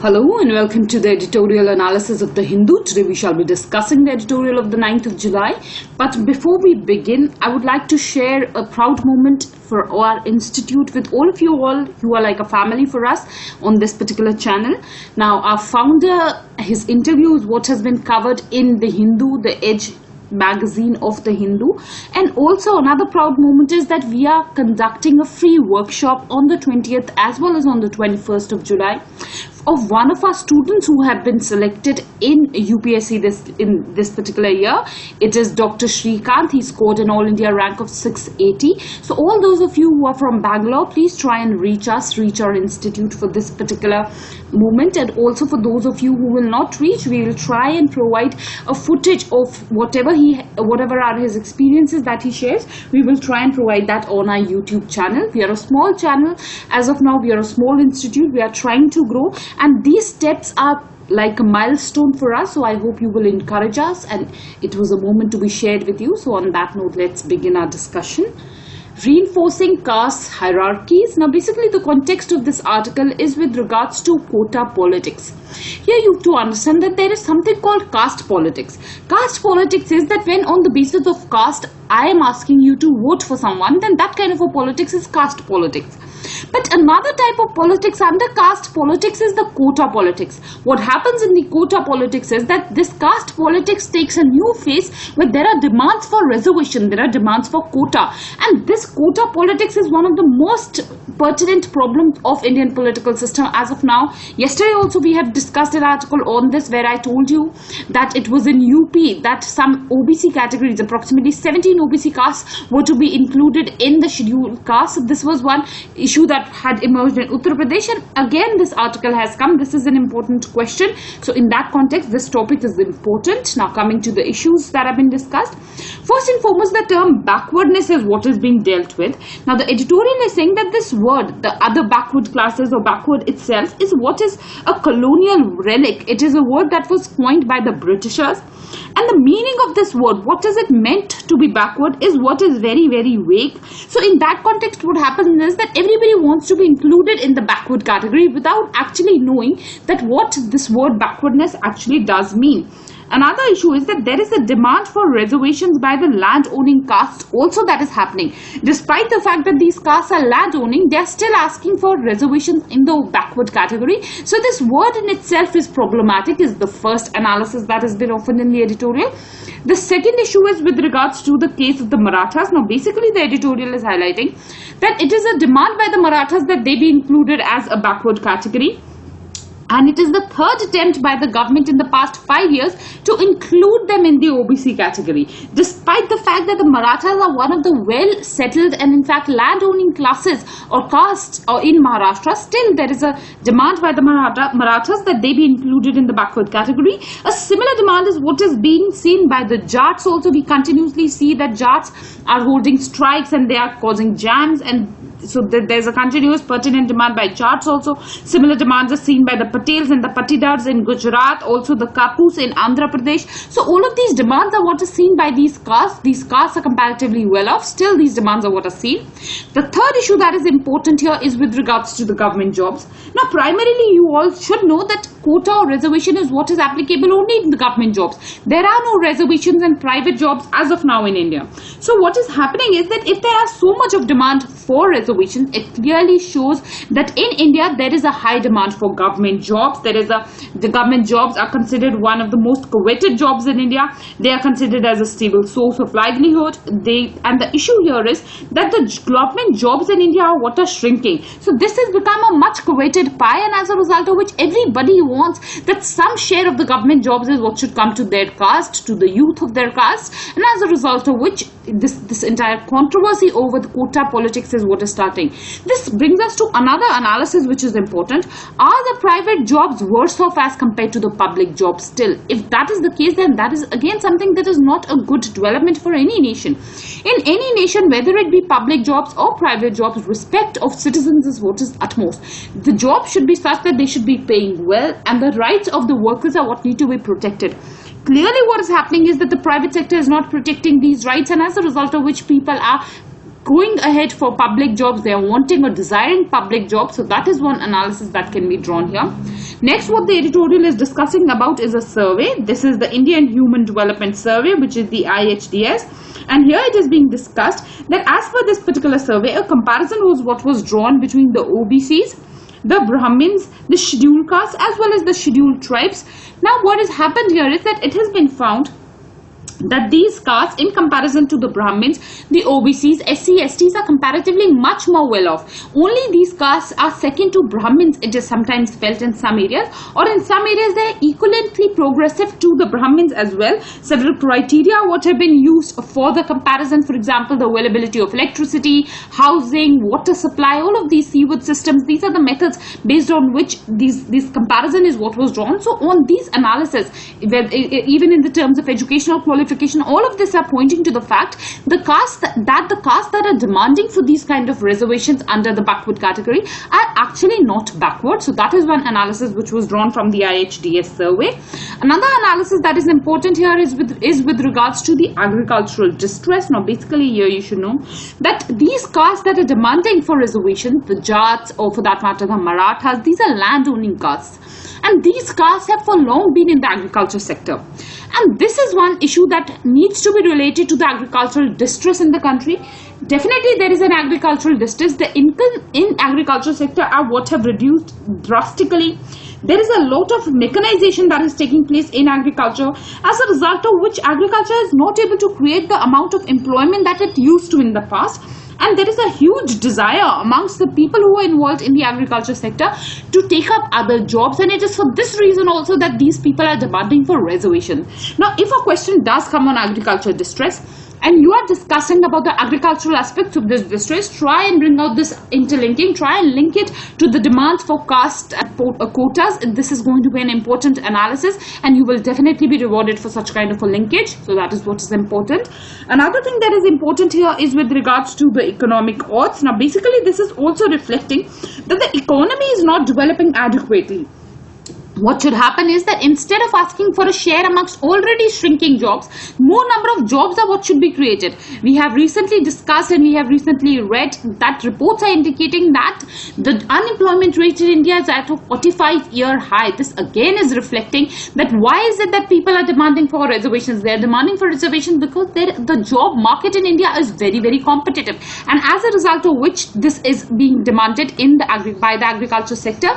Hello and welcome to the editorial analysis of the Hindu. Today we shall be discussing the editorial of the 9th of July. But before we begin, I would like to share a proud moment for our institute with all of you all who are like a family for us on this particular channel. Now our founder, his interview is what has been covered in the Hindu, the Edge magazine of the Hindu, and also another proud moment is that we are conducting a free workshop on the 20th as well as on the 21st of July of one of our students who have been selected in UPSC in this particular year. It is Dr. Shrikant. He scored an All India rank of 680. So all those of you who are from Bangalore, please try and reach our institute for this particular moment. And also for those of you who will not reach, we will try and provide a footage of whatever are his experiences that he shares. We will try and provide that on our YouTube channel. We are a small channel. As of now, we are a small institute. We are trying to grow. And these steps are like a milestone for us, so I hope you will encourage us, and it was a moment to be shared with you. So on that note, let's begin our discussion. Reinforcing caste hierarchies. Now basically the context of this article is with regards to quota politics. Here you have to understand that there is something called caste politics. Caste politics is that when on the basis of caste I am asking you to vote for someone, then that kind of a politics is caste politics. But another type of politics under caste politics is the quota politics. What happens in the quota politics is that this caste politics takes a new phase where there are demands for reservation, there are demands for quota. And this quota politics is one of the most pertinent problems of Indian political system as of now. Yesterday also we had discussed an article on this where I told you that it was in UP that some OBC categories, approximately 17 OBC castes were to be included in the scheduled caste. This was one issue that had emerged in Uttar Pradesh, and again this article has come. This is an important question, so in that context this topic is important. Now coming to the issues that have been discussed, first and foremost the term backwardness is what is being dealt with. Now the editorial is saying that this word, the other backward classes or backward itself, is what is a colonial relic. It is a word that was coined by the Britishers, and the meaning of this word, what is it meant to be backward, is what is very vague. So in that context what happens is that everybody wants to be included in the backward category without actually knowing that what this word backwardness actually does mean. Another issue is that there is a demand for reservations by the land-owning castes also that is happening. Despite the fact that these castes are land-owning, they are still asking for reservations in the backward category. So this word in itself is problematic, is the first analysis that has been offered in the editorial. The second issue is with regards to the case of the Marathas. Now basically the editorial is highlighting that it is a demand by the Marathas that they be included as a backward category. And it is the third attempt by the government in the past 5 years to include them in the OBC category. Despite the fact that the Marathas are one of the well-settled and in fact land-owning classes or castes in Maharashtra, still there is a demand by the Marathas that they be included in the backward category. A similar demand is what is being seen by the Jats also. We continuously see that Jats are holding strikes and they are causing jams, and so there's a continuous pertinent demand by Jats also. Similar demands are seen by the Patels and the Patidars in Gujarat, also the Kapus in Andhra Pradesh. So all of these demands are what is seen by these castes. These castes are comparatively well off. Still these demands are what are seen. The third issue that is important here is with regards to the government jobs. Now primarily you all should know that quota or reservation is what is applicable only in the government jobs. There are no reservations in private jobs as of now in India. So what is happening is that if there are so much of demand for reservations, it clearly shows that in India there is a high demand for government jobs. The government jobs are considered one of the most coveted jobs in India. They are considered as a stable source of livelihood. And the issue here is that the government jobs in India are what are shrinking. So this has become a much coveted pie, and as a result of which everybody wants that some share of the government jobs is what should come to their caste, to the youth of their caste, and as a result of which this entire controversy over the quota politics is what is starting. This brings us to another analysis which is important. Are the private jobs worse off as compared to the public jobs still? If that is the case, then that is again something that is not a good development for any nation. In any nation, whether it be public jobs or private jobs, respect of citizens is what is utmost. The job should be such that they should be paying well, and the rights of the workers are what need to be protected. Clearly what is happening is that the private sector is not protecting these rights, and as a result of which people are going ahead for public jobs, they are wanting or desiring public jobs. So that is one analysis that can be drawn here. Next, what the editorial is discussing about is a survey. This is the Indian Human Development Survey, which is the IHDS. And here it is being discussed that as per this particular survey, a comparison was what was drawn between the OBCs, the Brahmins, the scheduled castes, as well as the scheduled tribes. Now what has happened here is that it has been found that these castes, in comparison to the Brahmins, the OBCs, SC, STs are comparatively much more well off. Only these castes are second to Brahmins, it is sometimes felt in some areas, or in some areas they are equivalently progressive to the Brahmins as well. Several criteria what have been used for the comparison, for example, the availability of electricity, housing, water supply, all of these sewage systems, these are the methods based on which this comparison is what was drawn. So on these analysis, even in the terms of educational qualification, all of this are pointing to the fact the castes that are demanding for these kind of reservations under the backward category are actually not backward. So that is one analysis which was drawn from the IHDS survey. Another analysis that is important here is with regards to the agricultural distress. Now basically here you should know that these castes that are demanding for reservations, the Jats, or for that matter the Marathas, these are land owning castes. And these castes have for long been in the agriculture sector. And this is one issue that needs to be related to the agricultural distress in the country. Definitely there is an agricultural distress. The income in agriculture sector are what have reduced drastically. There is a lot of mechanization that is taking place in agriculture, as a result of which agriculture is not able to create the amount of employment that it used to in the past. And there is a huge desire amongst the people who are involved in the agriculture sector to take up other jobs, and it is for this reason also that these people are demanding for reservations. Now, if a question does come on agriculture distress, and you are discussing about the agricultural aspects of this distress, try and bring out this interlinking, try and link it to the demands for caste quotas. This is going to be an important analysis, and you will definitely be rewarded for such kind of a linkage. So that is what is important. Another thing that is important here is with regards to the economic odds. Now basically this is also reflecting that the economy is not developing adequately. What should happen is that instead of asking for a share amongst already shrinking jobs, more number of jobs are what should be created. We have recently discussed and we have recently read that reports are indicating that the unemployment rate in India is at a 45-year high. This again is reflecting that why is it that people are demanding for reservations? They are demanding for reservations because the job market in India is very, very competitive. And as a result of which this is being demanded by the agriculture sector,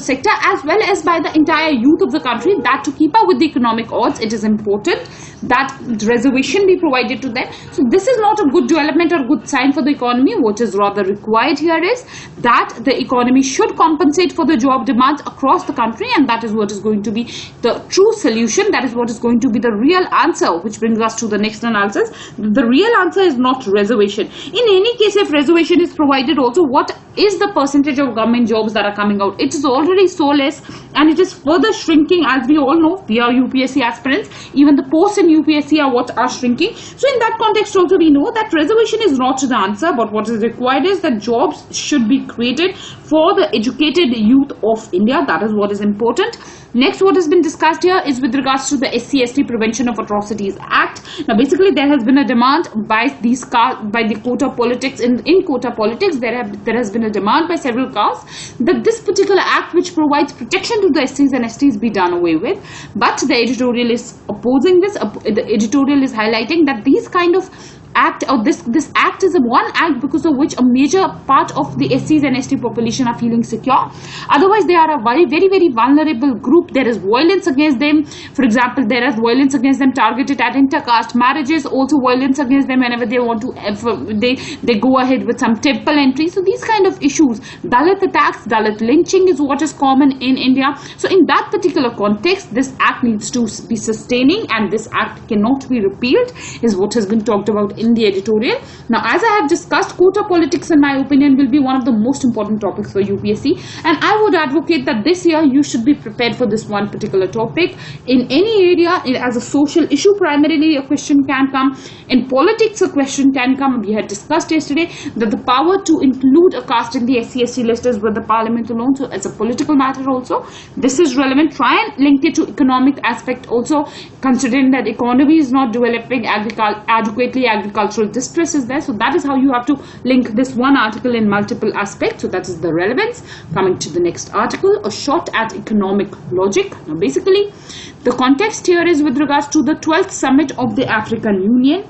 as well as by the entire youth of the country, that to keep up with the economic odds, it is important that reservation be provided to them. So this is not a good development or good sign for the economy. What is rather required here is that the economy should compensate for the job demands across the country, and that is what is going to be the true solution. That is what is going to be the real answer, which brings us to the next analysis. The real answer is not reservation. In any case, if reservation is provided also, what is the percentage of government jobs that are coming out? It is already so less, and it is further shrinking. As we all know, we are UPSC aspirants. Even the posts in UPSC are shrinking. So in that context also we know that reservation is not the answer, but what is required is that jobs should be created for the educated youth of India. That is what is important. Next, what has been discussed here is with regards to the SC/ST Prevention of Atrocities Act. Now basically there has been a demand by the quota politics. In quota politics there has been a demand by several castes that this particular act, which provides protection to the SCs and STs, be done away with. But the editorial is opposing this. The editorial is highlighting that these kind of act, or this act is one act because of which a major part of the SCs and ST population are feeling secure. Otherwise they are a very, very, very vulnerable group. There is violence against them. For example, there is violence against them targeted at intercaste marriages, also violence against them whenever they want to they go ahead with some temple entry. So these kind of issues, Dalit attacks, Dalit lynching is what is common in India. So in that particular context, this act needs to be sustaining, and this act cannot be repealed, is what has been talked about in the editorial. Now, as I have discussed, quota politics in my opinion will be one of the most important topics for UPSC, and I would advocate that this year you should be prepared for this one particular topic. In any area, as a social issue primarily a question can come, in politics a question can come. We had discussed yesterday that the power to include a caste in the SC/ST list is with the parliament alone, so as a political matter also this is relevant. Try and link it to economic aspect also, considering that economy is not developing adequately. agricultural distress is there. So that is how you have to link this one article in multiple aspects. So that is the relevance. Coming to the next article, a shot at economic logic. Now basically, the context here is with regards to the 12th summit of the African Union.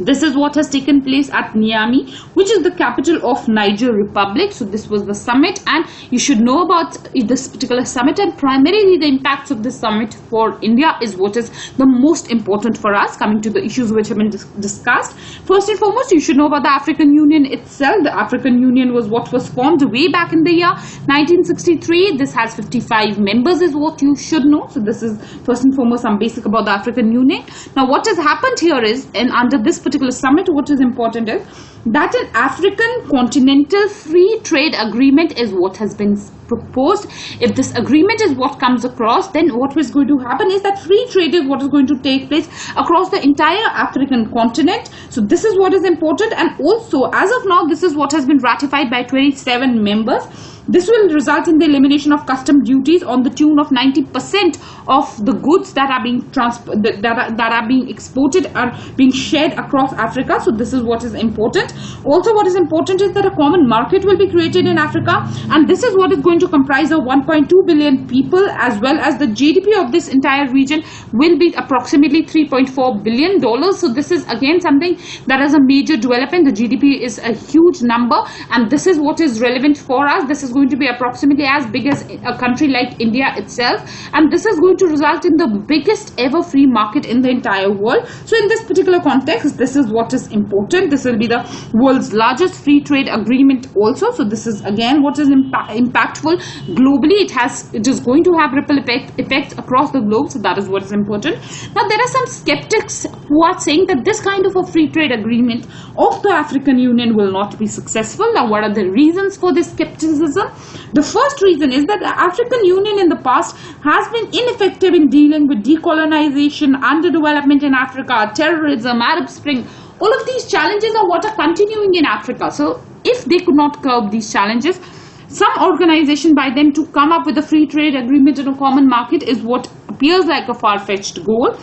This is what has taken place at Niamey, which is the capital of Niger Republic. So this was the summit, and you should know about this particular summit, and primarily the impacts of this summit for India is what is the most important for us. Coming to the issues which have been discussed, first and foremost, you should know about the African Union itself. The African Union was what was formed way back in the year 1963. This has 55 members is what you should know. So this is first and foremost some basic about the African Union. Now what has happened here is, and under this particular summit, what is important is that an African continental free trade agreement is what has been proposed. If this agreement is what comes across, then what is going to happen is that free trade is what is going to take place across the entire African continent. So this is what is important, and also as of now this is what has been ratified by 27 members. This will result in the elimination of custom duties on the tune of 90% of the goods that are being that are being exported are being shared across Africa. So this is what is important. Also what is important is that a common market will be created in Africa, and this is what is going to comprise of 1.2 billion people, as well as the GDP of this entire region will be approximately $3.4 billion. So this is again something that is a major development. The GDP is a huge number, and this is what is relevant for us. This is going to be approximately as big as a country like India itself, and this is going to result in the biggest ever free market in the entire world. So in this particular context, this is what is important. This will be the world's largest free trade agreement also. So this is again what is impactful globally. It is going to have ripple effects across the globe. So that is what is important. Now there are some skeptics who are saying that this kind of a free trade agreement of the African Union will not be successful. Now what are the reasons for this skepticism? The first reason is that the African Union in the past has been ineffective in dealing with decolonization, underdevelopment in Africa, terrorism, Arab Spring. All of these challenges are what are continuing in Africa. So if they could not curb these challenges, some organization by them to come up with a free trade agreement in a common market is what appears like a far-fetched goal.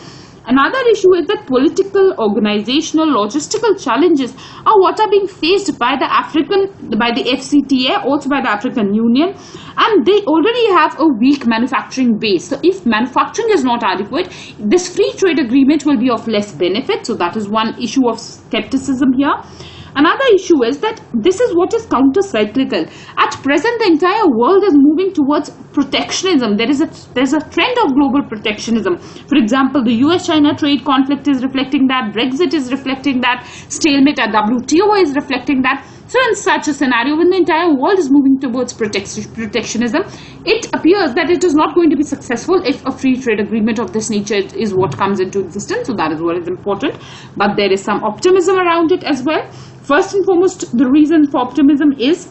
Another issue is that political, organizational, logistical challenges are what are being faced by the FCTA, also by the African Union, and they already have a weak manufacturing base. So if manufacturing is not adequate, this free trade agreement will be of less benefit. So that is one issue of skepticism here. Another issue is that this is what is counter-cyclical. At present, the entire world is moving towards protectionism. There's a trend of global protectionism. For example, the US-China trade conflict is reflecting that. Brexit is reflecting that. Stalemate at WTO is reflecting that. So in such a scenario, when the entire world is moving towards protectionism, it appears that it is not going to be successful if a free trade agreement of this nature is what comes into existence. So that is what is important. But there is some optimism around it as well. First and foremost, the reason for optimism is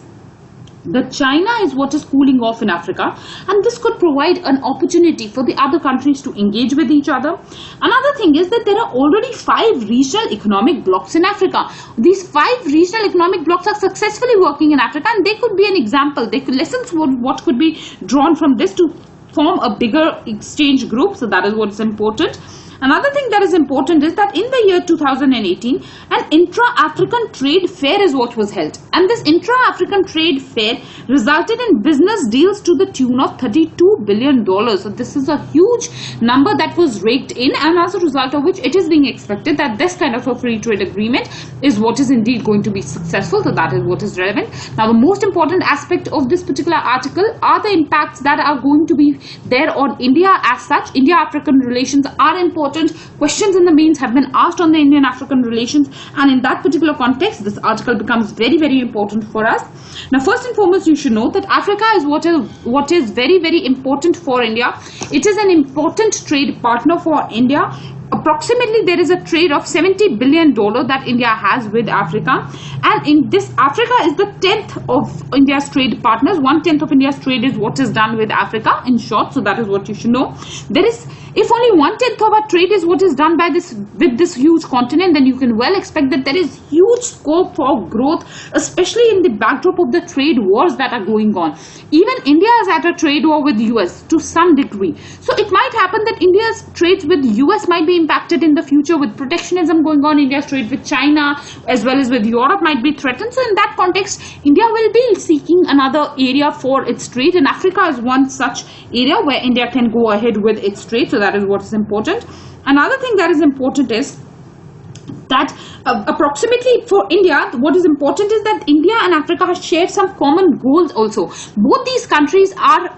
that China is what is cooling off in Africa, and this could provide an opportunity for the other countries to engage with each other. Another thing is that there are already 5 regional economic blocks in Africa. These 5 regional economic blocks are successfully working in Africa, and they could be an example. They could lessons what could be drawn from this to form a bigger exchange group. So that is what is important. Another thing that is important is that in the year 2018, an intra-African trade fair is what was held. And this intra-African trade fair resulted in business deals to the tune of $32 billion. So this is a huge number that was raked in, and as a result of which it is being expected that this kind of a free trade agreement is what is indeed going to be successful. So that is what is relevant. Now the most important aspect of this particular article are the impacts that are going to be there on India as such. India-African relations are important. Questions in the mains have been asked on the Indian-African relations, and in that particular context, this article becomes very, very important for us. Now, first and foremost, you should know that Africa is what is very, very important for India. It is an important trade partner for India. Approximately there is a trade of $70 billion that India has with Africa, and in this, Africa is the 10th of India's trade partners. 1/10 of India's trade is what is done with Africa, in short. So that is what you should know. If only 1/10 of our trade is what is done by with this huge continent, then you can well expect that there is huge scope for growth, especially in the backdrop of the trade wars that are going on. Even India is at a trade war with US to some degree. So it might happen that India's trades with US might be impacted in the future with protectionism going on. India's trade with China as well as with Europe might be threatened. So in that context, India will be seeking another area for its trade, and Africa is one such area where India can go ahead with its trade. So that is what is important. Another thing that is important is that approximately for India, what is important is that India and Africa have shared some common goals also. Both these countries are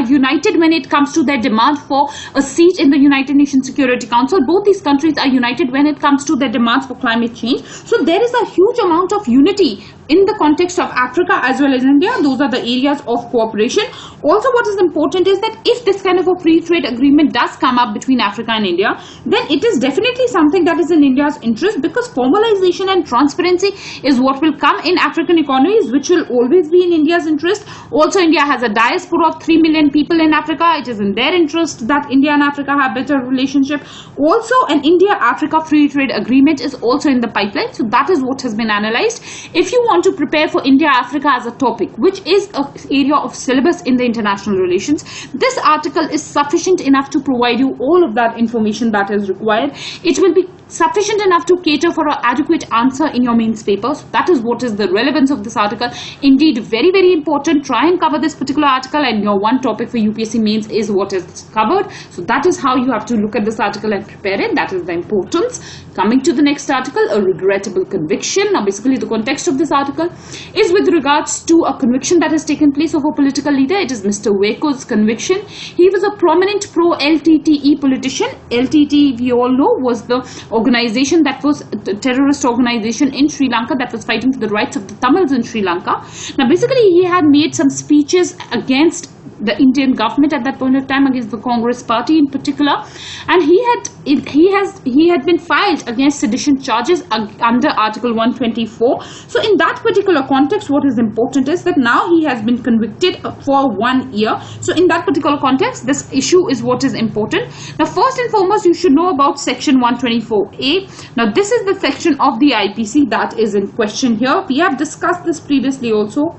united when it comes to their demand for a seat in the United Nations Security Council. Both these countries are united when it comes to their demands for climate change. So there is a huge amount of unity in the context of Africa as well as India. Those are the areas of cooperation. Also, what is important is that if this kind of a free trade agreement does come up between Africa and India, then it is definitely something that is in India's interest, because formalization and transparency is what will come in African economies, which will always be in India's interest. Also, India has a diaspora of 3 million people in Africa. It is in their interest that India and Africa have better relationship. Also, an India-Africa free trade agreement is also in the pipeline. So that is what has been analyzed. If you want to prepare for India-Africa as a topic, which is an area of syllabus in the international relations, this article is sufficient enough to provide you all of that information that is required. It will be sufficient enough to cater for an adequate answer in your mains paper. So that is what is the relevance of this article. Indeed, very, very important. Try and cover this particular article, and your one topic for UPSC mains is what is covered. So that is how you have to look at this article and prepare it. That is the importance. Coming to the next article, a regrettable conviction. Now, basically, the context of this article is with regards to a conviction that has taken place of a political leader. It is Mr. Waco's conviction. He was a prominent pro-LTTE politician. LTTE, we all know, was the organization that was a terrorist organization in Sri Lanka that was fighting for the rights of the Tamils in Sri Lanka. Now, basically, he had made some speeches against the Indian government at that point of time, against the Congress party in particular, and he had been filed against sedition charges under Article 124. So in that particular context, what is important is that now he has been convicted for 1 year. So in that particular context, this issue is what is important. Now, first and foremost, you should know about Section 124A. Now, this is the section of the IPC that is in question here. We have discussed this previously also.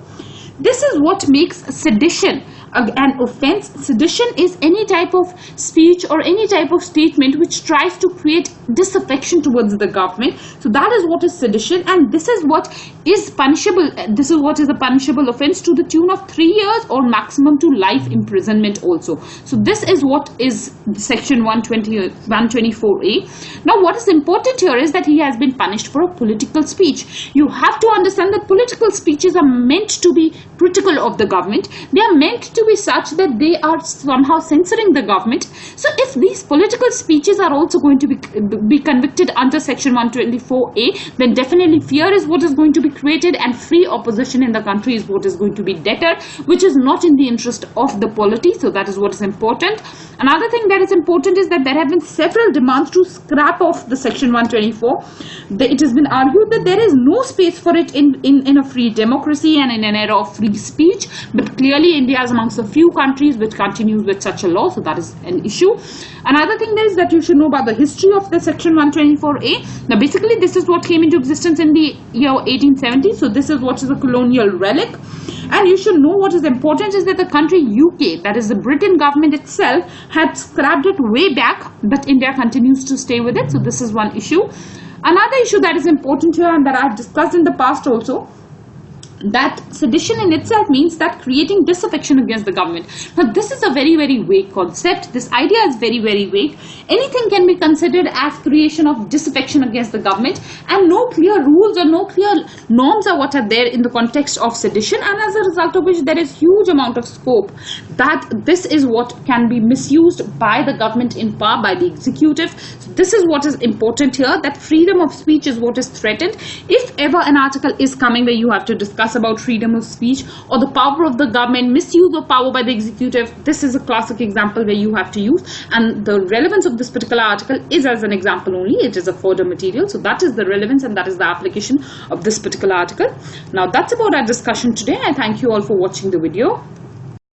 This is what makes sedition an offense. Sedition is any type of speech or any type of statement which tries to create disaffection towards the government. So that is what is sedition, and this is what is punishable. This is what is a punishable offense to the tune of 3 years or maximum to life imprisonment also. So this is what is Section 124A. Now, what is important here is that he has been punished for a political speech. You have to understand that political speeches are meant to be critical of the government. They are meant to be such that they are somehow censoring the government. So if these political speeches are also going to be convicted under Section 124A, then definitely fear is what is going to be created, and free opposition in the country is what is going to be deterred, which is not in the interest of the polity. So that is what is important. Another thing that is important is that there have been several demands to scrap off the Section 124. It has been argued that there is no space for it in a free democracy and in an era of free speech, but clearly India is amongst a few countries which continues with such a law, so that is an issue. Another thing is that you should know about the history of the Section 124A. Now, basically, this is what came into existence in the year 1870. So this is what is a colonial relic. And you should know what is important is that the country UK, that is the Britain government itself, had scrapped it way back, but India continues to stay with it. So this is one issue. Another issue that is important here and that I have discussed in the past also, that sedition in itself means that creating disaffection against the government. Now, this is a very, very vague concept. This idea is very, very vague. Anything can be considered as creation of disaffection against the government, and no clear rules or no clear norms are what are there in the context of sedition, and as a result of which there is huge amount of scope that this is what can be misused by the government in power, by the executive. So this is what is important here, that freedom of speech is what is threatened. If ever an article is coming where you have to discuss about freedom of speech or the power of the government, misuse of power by the executive, this is a classic example where you have to use, and the relevance of this particular article is as an example only. It is a further material, so that is the relevance and that is the application of this particular article. Now, that's about our discussion today. I thank you all for watching the video.